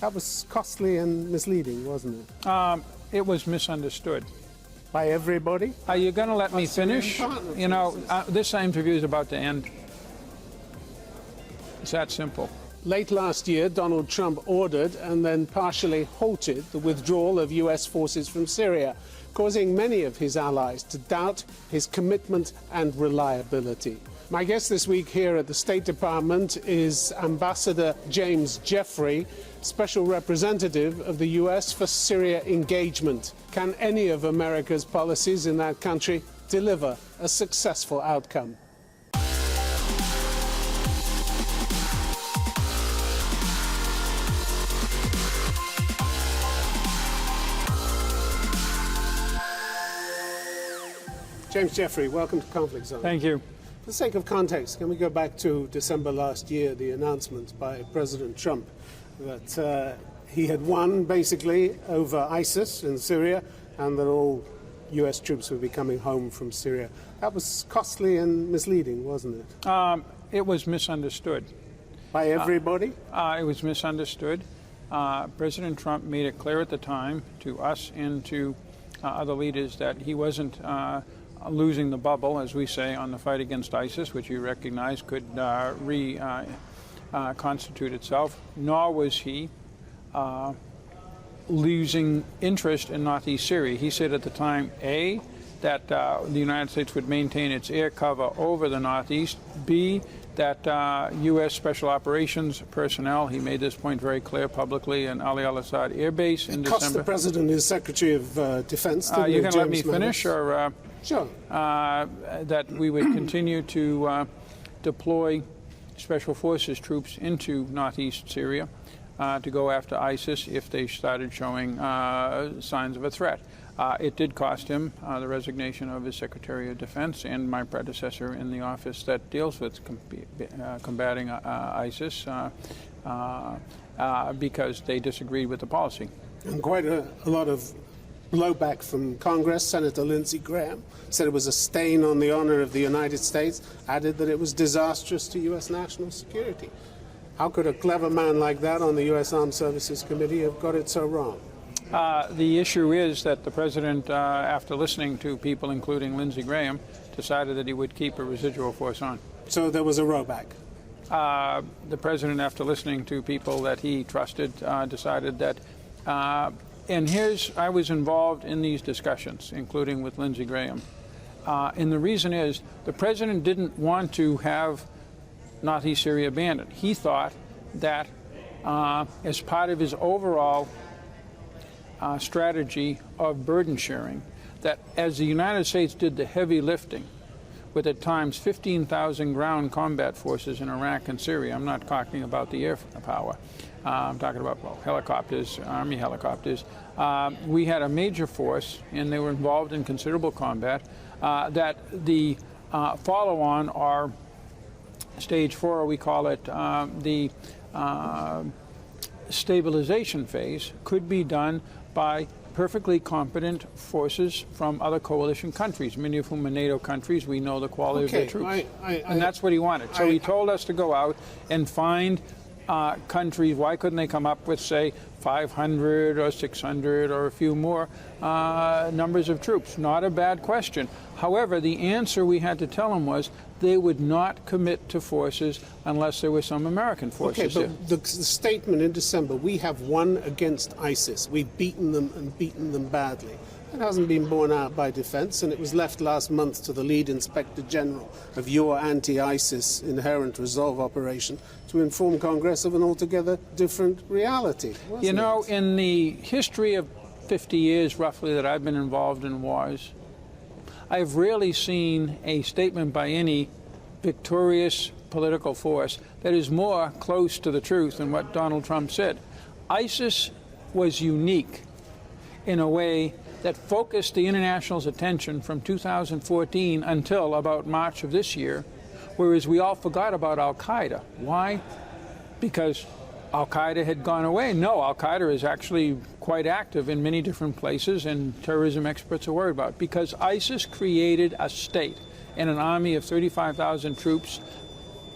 That was costly and misleading, wasn't it? It was misunderstood. By everybody? Are you going to let me finish? You know, this interview is about to end. It's that simple. Late last year, Donald Trump ordered and then partially halted the withdrawal of U.S. forces from Syria, causing many of his allies to doubt his commitment and reliability. My guest this week here at the State Department is Ambassador James Jeffrey, Special Representative of the U.S. for Syria Engagement. Can any of America's policies in that country deliver a successful outcome? James Jeffrey, welcome to Conflict Zone. Thank you. For the sake of context, can we go back to December last year, the announcement by President Trump that he had won, basically, over ISIS in Syria and that all U.S. troops would be coming home from Syria. That was costly and misleading, wasn't it? It was misunderstood. By everybody? It was misunderstood. President Trump made it clear at the time to us and to other leaders that he wasn't losing the bubble, as we say, on the fight against ISIS, which you recognize could reconstitute itself, nor was he losing interest in northeast Syria. He said at the time, A, that the United States would maintain its air cover over the northeast, B, that U.S. Special Operations personnel, he made this point very clear publicly in Ali al-Assad Air Base in December. It cost the President his Secretary of Defense. You're going to let me finish? Or, sure. That we would continue to deploy Special Forces troops into northeast Syria to go after ISIS if they started showing signs of a threat. It did cost him the resignation of his Secretary of Defense and my predecessor in the office that deals with combating ISIS because they disagreed with the policy. And quite a lot of blowback from Congress. Senator Lindsey Graham said it was a stain on the honor of the United States, added that it was disastrous to U.S. national security. How could a clever man like that on the U.S. Armed Services Committee have got it so wrong? The issue is that the President, after listening to people, including Lindsey Graham, decided that he would keep a residual force on. So there was a rowback? The President, after listening to people that he trusted, decided that, and I was involved in these discussions, including with Lindsey Graham. And the reason is the President didn't want to have northeast Syria abandoned. He thought that as part of his overall strategy of burden sharing, that as the United States did the heavy lifting with at times 15,000 ground combat forces in Iraq and Syria, I'm not talking about the air power, I'm talking about helicopters, Army helicopters, we had a major force and they were involved in considerable combat, that the follow-on, or stage 4, we call it, the stabilization phase, could be done by perfectly competent forces from other coalition countries, many of whom are NATO countries. We know the quality of their troops. And that's what he wanted. So he told us to go out and find countries. Why couldn't they come up with, say, 500 or 600 or a few more numbers of troops? Not a bad question. However, the answer we had to tell them was they would not commit to forces unless there were some American forces there. Okay, but the statement in December, we have won against ISIS. We've beaten them and beaten them badly. It hasn't been borne out by defense, and it was left last month to the lead Inspector General of your anti-ISIS Inherent Resolve operation to inform Congress of an altogether different reality. You know, in the history of 50 years, roughly, that I've been involved in wars, I've rarely seen a statement by any victorious political force that is more close to the truth than what Donald Trump said. ISIS was unique in a way that focused the international's attention from 2014 until about March of this year, whereas we all forgot about al-Qaeda. Why? Because al-Qaeda had gone away. No, al-Qaeda is actually quite active in many different places, and terrorism experts are worried about it, because ISIS created a state and an army of 35,000 troops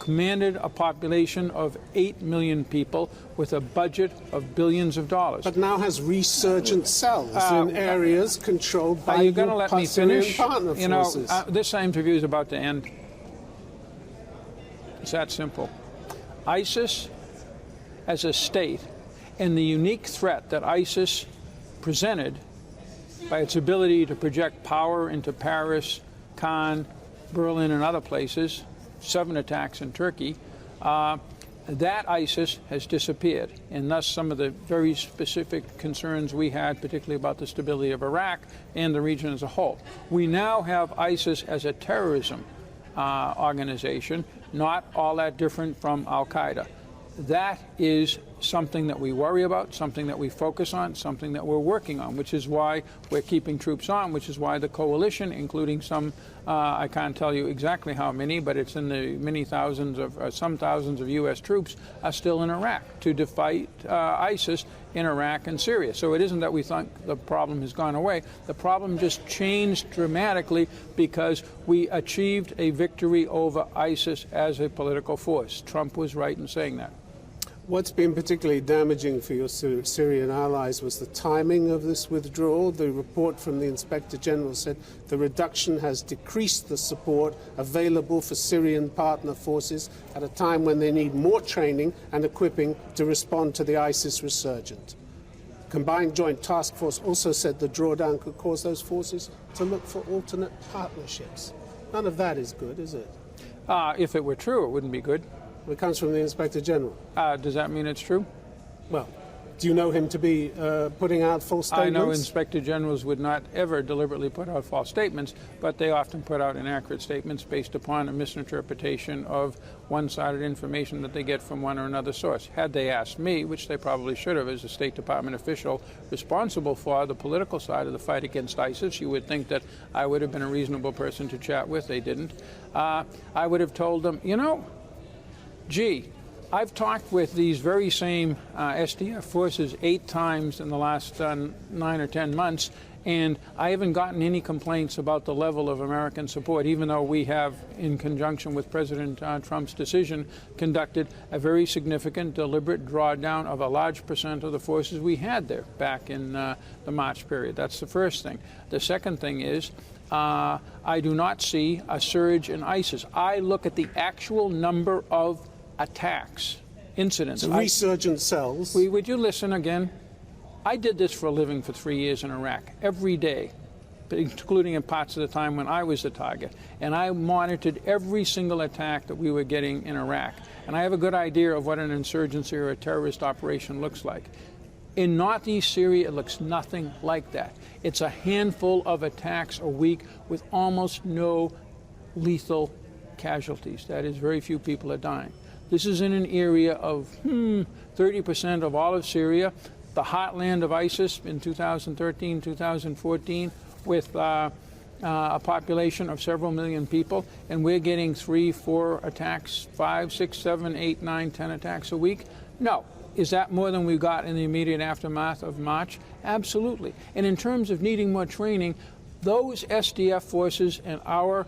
commanded a population of 8 million people with a budget of billions of dollars. But now has resurgent cells in areas controlled by Are you going to let me finish? partner forces. This interview is about to end. It's that simple. ISIS as a state and the unique threat that ISIS presented by its ability to project power into Paris, Cannes, Berlin, and other places, 7 attacks in Turkey, that ISIS has disappeared. And thus some of the very specific concerns we had, particularly about the stability of Iraq and the region as a whole. We now have ISIS as a terrorism organization, not all that different from Al-Qaeda. That is something that we worry about, something that we focus on, something that we're working on, which is why we're keeping troops on, which is why the coalition, including some, I can't tell you exactly how many, but it's in the many thousands of, some thousands of U.S. troops are still in Iraq to fight ISIS in Iraq and Syria. So it isn't that we think the problem has gone away. The problem just changed dramatically because we achieved a victory over ISIS as a political force. Trump was right in saying that. What's been particularly damaging for your Syrian allies was the timing of this withdrawal. The report from the Inspector General said the reduction has decreased the support available for Syrian partner forces at a time when they need more training and equipping to respond to the ISIS resurgence. Combined Joint Task Force also said the drawdown could cause those forces to look for alternate partnerships. None of that is good, is it? If it were true, it wouldn't be good. It comes from the Inspector General. Does that mean it's true? Well, do you know him to be putting out false statements? I know Inspector Generals would not ever deliberately put out false statements, but they often put out inaccurate statements based upon a misinterpretation of one-sided information that they get from one or another source. Had they asked me, which they probably should have as a State Department official responsible for the political side of the fight against ISIS, you would think that I would have been a reasonable person to chat with. They didn't. I would have told them, you know, gee, I've talked with these very same SDF forces 8 times in the last 9 or 10 months, and I haven't gotten any complaints about the level of American support, even though we have, in conjunction with President Trump's decision, conducted a very significant, deliberate drawdown of a large percent of the forces we had there back in the March period. That's the first thing. The second thing is, I do not see a surge in ISIS. I look at the actual number of attacks, incidents. So resurgent cells. Would you listen again? I did this for a living for 3 years in Iraq, every day, including in parts of the time when I was the target. And I monitored every single attack that we were getting in Iraq. And I have a good idea of what an insurgency or a terrorist operation looks like. In northeast Syria, it looks nothing like that. It's a handful of attacks a week with almost no lethal casualties. That is, very few people are dying. This is in an area of 30% of all of Syria, the heartland of ISIS in 2013, 2014, with a population of several million people, and we're getting 3, 4 attacks, 5, 6, 7, 8, 9, 10 attacks a week? No. Is that more than we got in the immediate aftermath of March? Absolutely. And in terms of needing more training, those SDF forces and our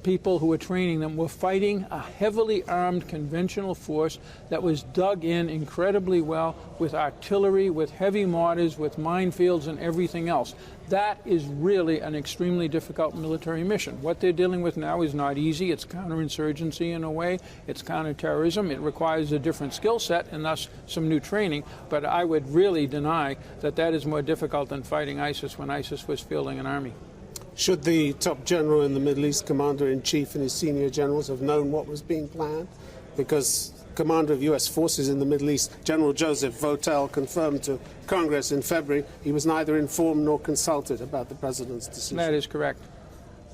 people who were training them were fighting a heavily armed conventional force that was dug in incredibly well with artillery, with heavy mortars, with minefields and everything else. That is really an extremely difficult military mission. What they're dealing with now is not easy. It's counterinsurgency in a way. It's counterterrorism. It requires a different skill set and thus some new training. But I would really deny that that is more difficult than fighting ISIS when ISIS was fielding an army. Should the top general in the Middle East, Commander-in-Chief and his senior generals, have known what was being planned? Because Commander of U.S. forces in the Middle East, General Joseph Votel, confirmed to Congress in February he was neither informed nor consulted about the president's decision. That is correct.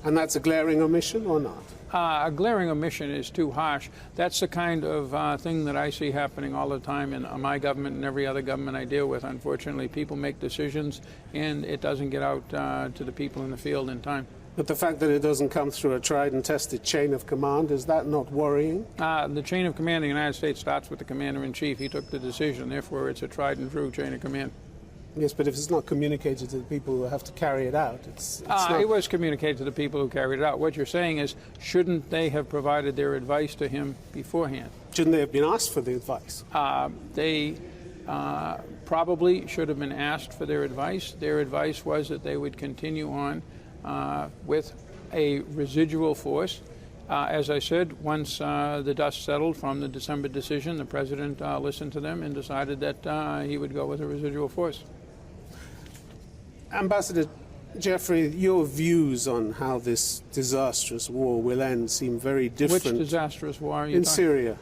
And that's a glaring omission or not? A glaring omission is too harsh. That's the kind of thing that I see happening all the time in my government and every other government I deal with. Unfortunately, people make decisions and it doesn't get out to the people in the field in time. But the fact that it doesn't come through a tried and tested chain of command, is that not worrying? The chain of command in the United States starts with the Commander-in-Chief. He took the decision. Therefore, it's a tried and true chain of command. Yes, but if it's not communicated to the people who have to carry it out, it's not... It was communicated to the people who carried it out. What you're saying is, shouldn't they have provided their advice to him beforehand? Shouldn't they have been asked for the advice? They probably should have been asked for their advice. Their advice was that they would continue on with a residual force. As I said, once the dust settled from the December decision, the president listened to them and decided that he would go with a residual force. Ambassador Jeffrey, your views on how this disastrous war will end seem very different. Which disastrous war are you in talking? Syria.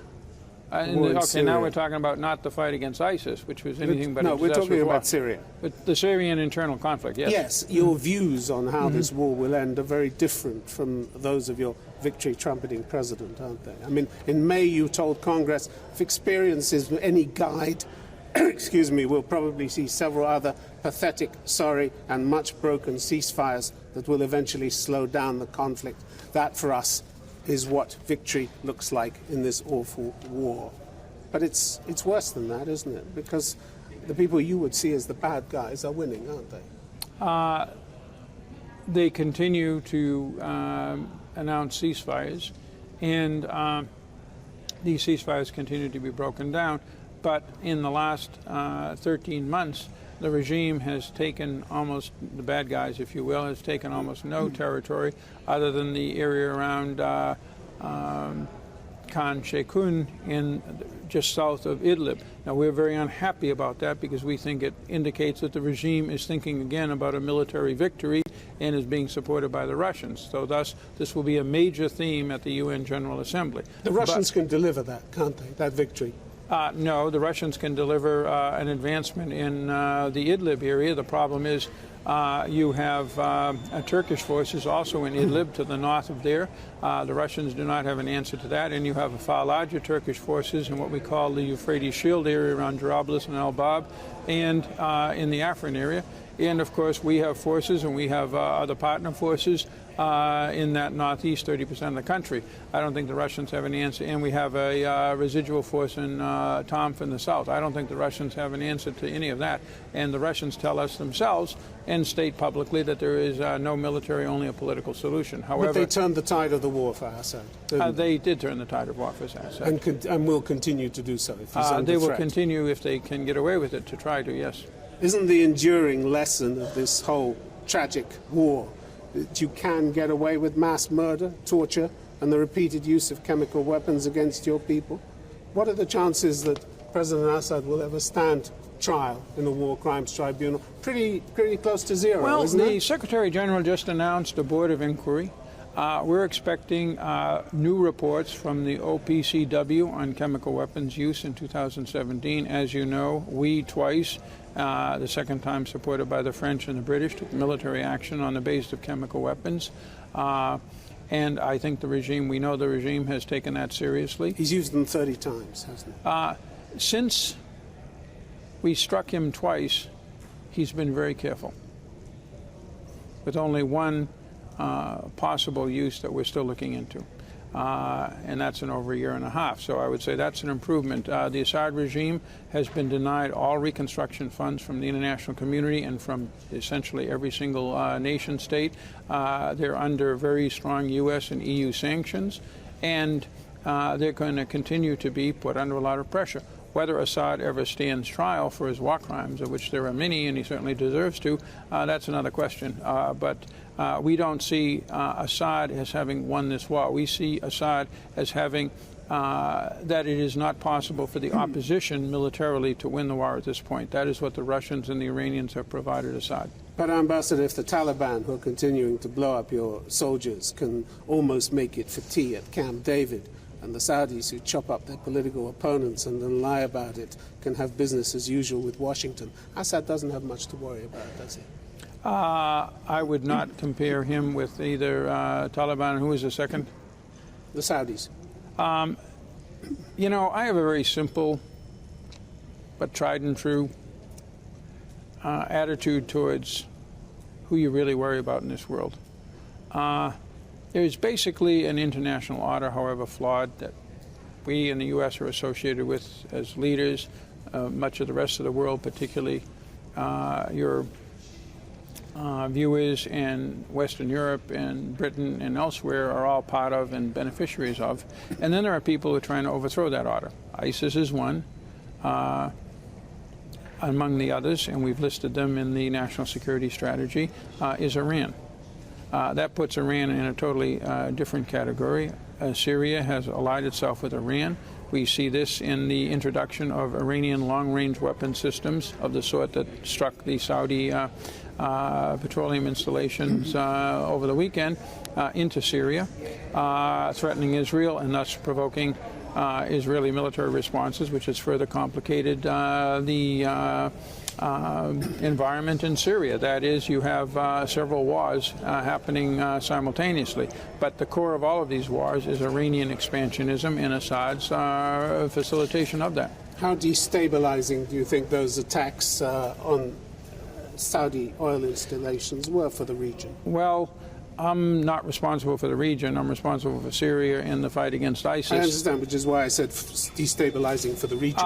Okay, Syria. now we're talking about not the fight against ISIS, which was anything but a no, we're disastrous talking war. about Syria. But the Syrian internal conflict, yes. Yes, your views on how this war will end are very different from those of your victory trumpeting president, aren't they? I mean, in May you told Congress, if experience is any guide, excuse me, we'll probably see several other pathetic, sorry, and much broken ceasefires that will eventually slow down the conflict. That, for us, is what victory looks like in this awful war. But it's worse than that, isn't it? Because the people you would see as the bad guys are winning, aren't they? They continue to announce ceasefires, and these ceasefires continue to be broken down. But in the last 13 months, the regime has taken almost, the bad guys, if you will, has taken almost no territory other than the area around Khan Sheikhoun in just south of Idlib. Now, we're very unhappy about that because we think it indicates that the regime is thinking again about a military victory and is being supported by the Russians. So thus, this will be a major theme at the UN General Assembly. The Russians can deliver that, can't they, that victory? No, the Russians can deliver an advancement in the Idlib area. The problem is you have Turkish forces also in Idlib to the north of there. The Russians do not have an answer to that. And you have far larger Turkish forces in what we call the Euphrates Shield area around Jarablus and Al-Bab and in the Afrin area. And, of course, we have forces and we have other partner forces in that northeast 30% of the country. I don't think the Russians have an answer. And we have a residual force in Tomsk in the south. I don't think the Russians have an answer to any of that. And the Russians tell us themselves and state publicly that there is no military, only a political solution. However, but they turned the tide of the war for Assad. They did turn the tide of war for Assad. And will continue to do so if he's under They will threat. continue, if they can get away with it, to try to, yes. Isn't the enduring lesson of this whole tragic war that you can get away with mass murder, torture, and the repeated use of chemical weapons against your people? What are the chances that President Assad will ever stand trial in a war crimes tribunal? Pretty close to zero, well, isn't it? The Secretary General just announced a board of inquiry. We're expecting new reports from the OPCW on chemical weapons use in 2017. As you know, we twice, the second time supported by the French and the British, took military action on the basis of chemical weapons. And I think the regime, we know the regime has taken that seriously. He's used them 30 times, hasn't he? Since we struck him twice, he's been very careful, with only one possible use that we're still looking into. And that's in over a year and a half. So I would say that's an improvement. The Assad regime has been denied all reconstruction funds from the international community and from essentially every single nation state. They're under very strong U.S. and EU sanctions, and they're going to continue to be put under a lot of pressure. Whether Assad ever stands trial for his war crimes, of which there are many, and he certainly deserves to, that's another question. But we don't see Assad as having won this war. We see Assad as having that it is not possible for the opposition militarily to win the war at this point. That is what the Russians and the Iranians have provided Assad. But, Ambassador, if the Taliban, who are continuing to blow up your soldiers, can almost make it for tea at Camp David, and the Saudis, who chop up their political opponents and then lie about it, can have business as usual with Washington, Assad doesn't have much to worry about, does he? I would not compare him with either Taliban. Who was the second? The Saudis. You know, I have a very simple but tried and true attitude towards who you really worry about in this world. There's basically an international order, however flawed, that we in the U.S. are associated with as leaders. Much of the rest of the world, particularly your viewers in Western Europe and Britain and elsewhere are all part of and beneficiaries of. And then there are people who are trying to overthrow that order. ISIS is one. Among the others, and we've listed them in the national security strategy, is Iran. That puts Iran in a totally different category. Syria has allied itself with Iran. We see this in the introduction of Iranian long-range weapon systems of the sort that struck the Saudi petroleum installations over the weekend into Syria, threatening Israel and thus provoking Israeli military responses, which has further complicated the environment in Syria. That is, you have several wars happening simultaneously. But the core of all of these wars is Iranian expansionism and Assad's facilitation of that. How destabilizing do you think those attacks on Saudi oil installations were for the region? Well, I'm not responsible for the region. I'm responsible for Syria and the fight against ISIS. I understand, which is why I said destabilizing for the region.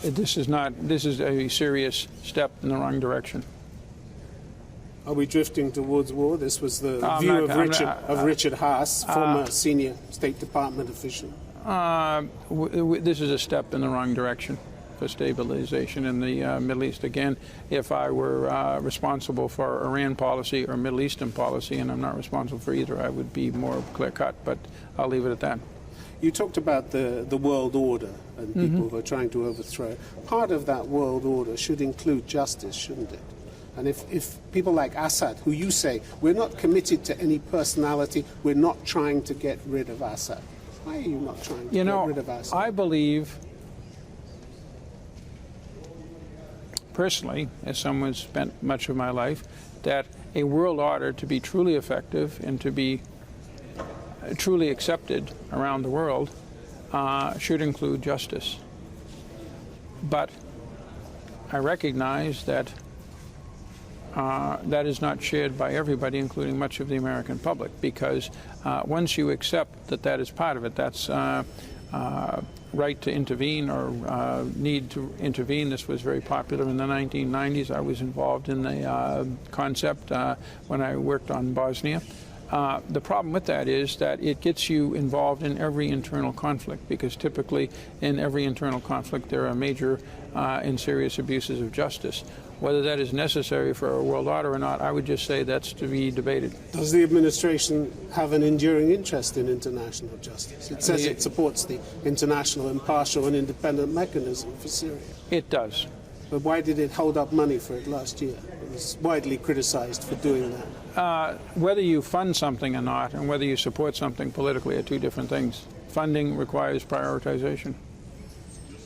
This is a serious step in the wrong direction. Are we drifting towards war? This was the view of Richard Haas, former senior State Department official. This is a step in the wrong direction for stabilization in the Middle East. Again, if I were responsible for Iran policy or Middle Eastern policy, and I'm not responsible for either, I would be more clear-cut, but I'll leave it at that. You talked about the world order and people who are trying to overthrow it. Part of that world order should include justice, shouldn't it? And if people like Assad, who you say, we're not committed to any personality, we're not trying to get rid of Assad. Why are you not trying to get rid of Assad? I believe, personally, as someone who's spent much of my life, that a world order to be truly effective and to be truly accepted around the world should include justice. But I recognize that that is not shared by everybody, including much of the American public, because once you accept that that is part of it, that's right to intervene or need to intervene. This was very popular in the 1990s. I was involved in the concept when I worked on Bosnia. The problem with that is that it gets you involved in every internal conflict, because typically in every internal conflict there are major and serious abuses of justice. Whether that is necessary for a world order or not, I would just say that's to be debated. Does the administration have an enduring interest in international justice? It says it supports the international, impartial and independent mechanism for Syria. It does. But why did it hold up money for it last year? It was widely criticized for doing that. Whether you fund something or not, and whether you support something politically, are two different things. Funding requires prioritization.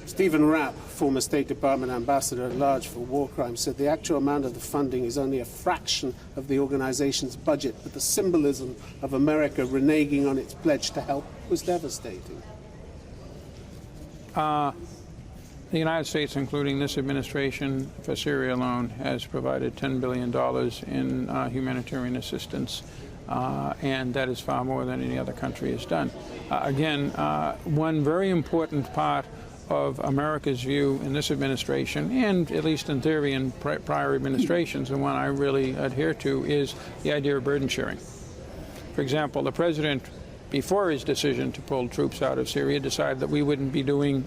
Stephen Rapp, former State Department ambassador at large for war crimes, said the actual amount of the funding is only a fraction of the organization's budget, but the symbolism of America reneging on its pledge to help was devastating. The United States, including this administration, for Syria alone, has provided $10 billion in humanitarian assistance, and that is far more than any other country has done. Again, one very important part of America's view in this administration, and at least in theory in prior administrations, and one I really adhere to, is the idea of burden sharing. For example, the president, before his decision to pull troops out of Syria, decided that we wouldn't be doing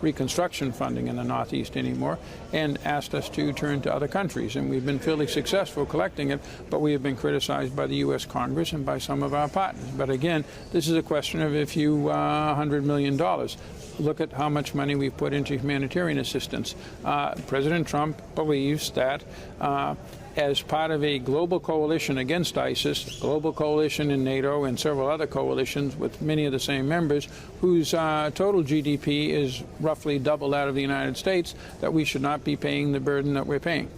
reconstruction funding in the Northeast anymore, and asked us to turn to other countries. And we've been fairly successful collecting it, but we have been criticized by the U.S. Congress and by some of our partners. But again, this is a question of a few $100 million. Look at how much money we've put into humanitarian assistance. President Trump believes that as part of a global coalition against ISIS, global coalition in NATO and several other coalitions with many of the same members, whose total GDP is roughly double that of the United States, that we should not be paying the burden that we're paying.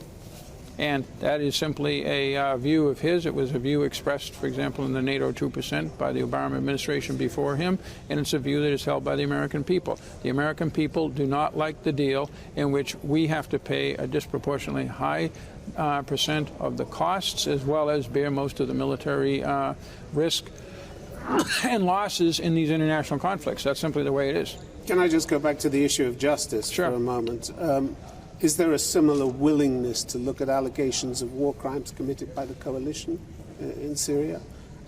And that is simply a view of his. It was a view expressed, for example, in the NATO 2% by the Obama administration before him, and it's a view that is held by the American people. The American people do not like the deal in which we have to pay a disproportionately high percent of the costs, as well as bear most of the military risk and losses in these international conflicts. That's simply the way it is. Can I just go back to the issue of justice for a moment? Is there a similar willingness to look at allegations of war crimes committed by the coalition in Syria?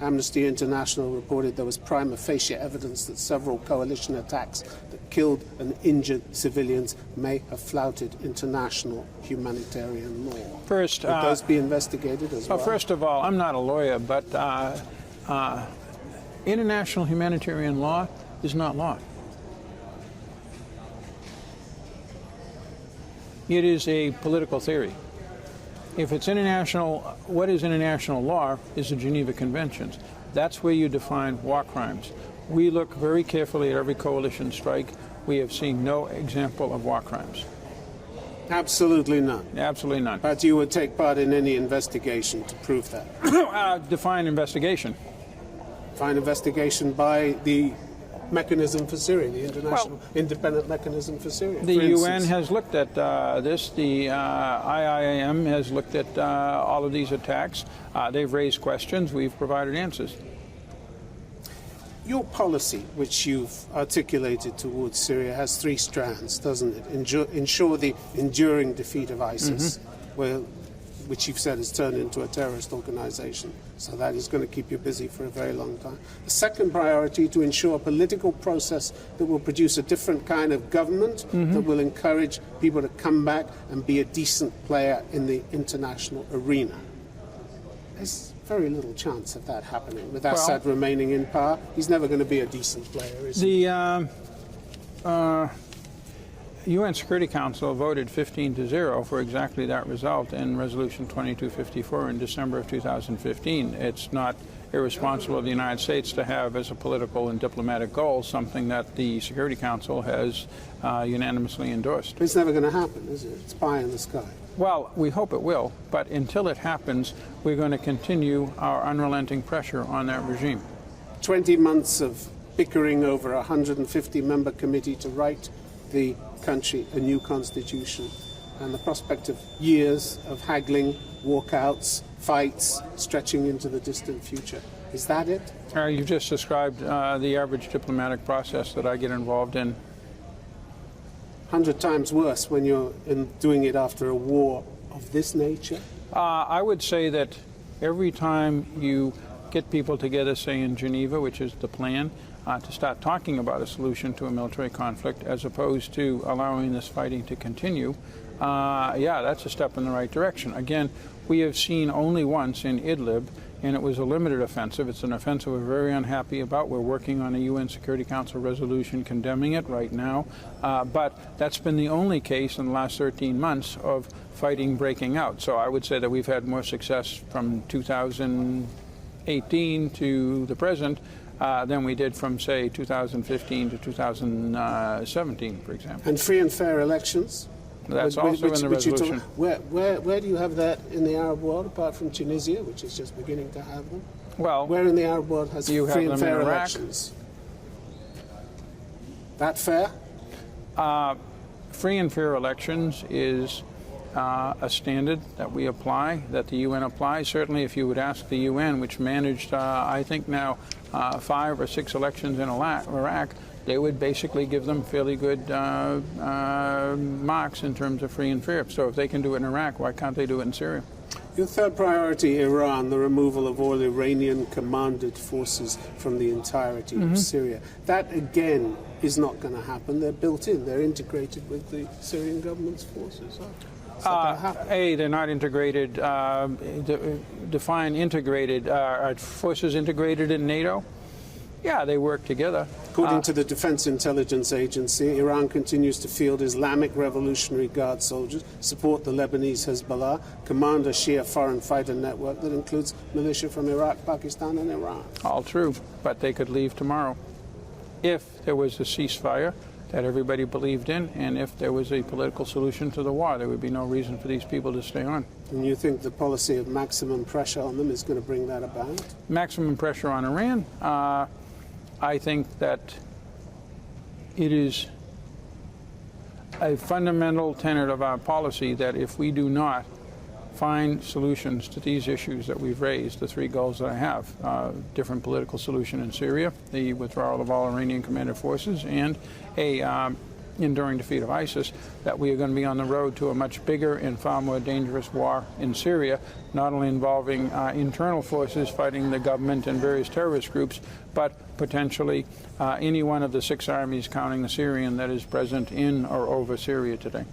Amnesty International reported there was prima facie evidence that several coalition attacks that killed and injured civilians may have flouted international humanitarian law. First, would those be investigated as well? First of all, I'm not a lawyer, but international humanitarian law is not law. It is a political theory. If it's international, what is international law is the Geneva Conventions. That's where you define war crimes. We look very carefully at every coalition strike. We have seen no example of war crimes. Absolutely none. Absolutely none. But you would take part in any investigation to prove that? Define investigation. Define investigation by the mechanism for Syria, the international independent mechanism for Syria. The UN has looked at this. The IIM has looked at all of these attacks. They've raised questions. We've provided answers. Your policy, which you've articulated towards Syria, has three strands, doesn't it? Ensure the enduring defeat of ISIS, which you've said has turned into a terrorist organization. So that is going to keep you busy for a very long time. The second priority, to ensure a political process that will produce a different kind of government that will encourage people to come back and be a decent player in the international arena. There's very little chance of that happening. With Assad remaining in power, he's never going to be a decent player, is he? The UN Security Council voted 15-0 for exactly that result in Resolution 2254 in December of 2015. It's not irresponsible of the United States to have as a political and diplomatic goal something that the Security Council has unanimously endorsed. It's never going to happen, is it? It's pie in the sky. Well, we hope it will, but until it happens, we're going to continue our unrelenting pressure on that regime. 20 months of bickering over a 150-member committee to write the country a new constitution, and the prospect of years of haggling, walkouts, fights stretching into the distant future. Is that it? You just described the average diplomatic process that I get involved in. 100 times worse when you're doing it after a war of this nature? I would say that every time you get people together, say in Geneva, which is the plan, to start talking about a solution to a military conflict as opposed to allowing this fighting to continue, yeah, that's a step in the right direction. Again, we have seen only once in Idlib, and it was a limited offensive. It's an offensive we're very unhappy about. We're working on a UN Security Council resolution condemning it right now. But that's been the only case in the last 13 months of fighting breaking out. So I would say that we've had more success from 2018 to the present than we did from, say, 2015 to 2017, for example. And free and fair elections? That's also in the resolution. Where do you have that in the Arab world, apart from Tunisia, which is just beginning to have them? Well, where in the Arab world has free and fair elections? That fair? Free and fair elections is a standard that we apply, that the UN applies. Certainly, if you would ask the UN, which managed, I think now, 5 or 6 elections in Iraq, they would basically give them fairly good marks in terms of free and fair. So if they can do it in Iraq, why can't they do it in Syria? Your third priority, Iran, the removal of all Iranian-commanded forces from the entirety of Syria. That, again, is not going to happen. They're built in. They're integrated with the Syrian government's forces. They're not integrated. Define integrated. Are forces integrated in NATO? Yeah, they work together. According to the Defense Intelligence Agency, Iran continues to field Islamic Revolutionary Guard soldiers, support the Lebanese Hezbollah, command a Shia foreign fighter network that includes militia from Iraq, Pakistan, and Iran. All true, but they could leave tomorrow. If there was a ceasefire that everybody believed in, and if there was a political solution to the war, there would be no reason for these people to stay on. And you think the policy of maximum pressure on them is going to bring that about? Maximum pressure on Iran? I think that it is a fundamental tenet of our policy that if we do not find solutions to these issues that we've raised, the 3 goals that I have, different political solution in Syria, the withdrawal of all Iranian commanded forces, and a enduring defeat of ISIS, that we are going to be on the road to a much bigger and far more dangerous war in Syria, not only involving internal forces fighting the government and various terrorist groups, but potentially any one of the 6 armies, counting the Syrian, that is present in or over Syria today.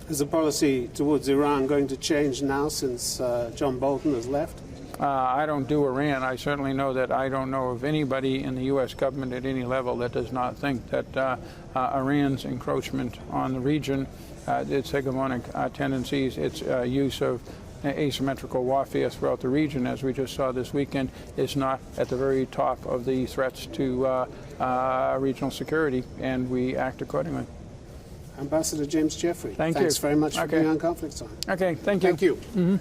Is the policy towards Iran going to change now since John Bolton has left? I don't do Iran. I certainly know that I don't know of anybody in the U.S. government at any level that does not think that Iran's encroachment on the region, its hegemonic tendencies, its use of asymmetrical warfare throughout the region, as we just saw this weekend, is not at the very top of the threats to regional security, and we act accordingly. Ambassador James Jeffrey, thanks very much for being on Conflict Time. Okay, thank you. Thank you.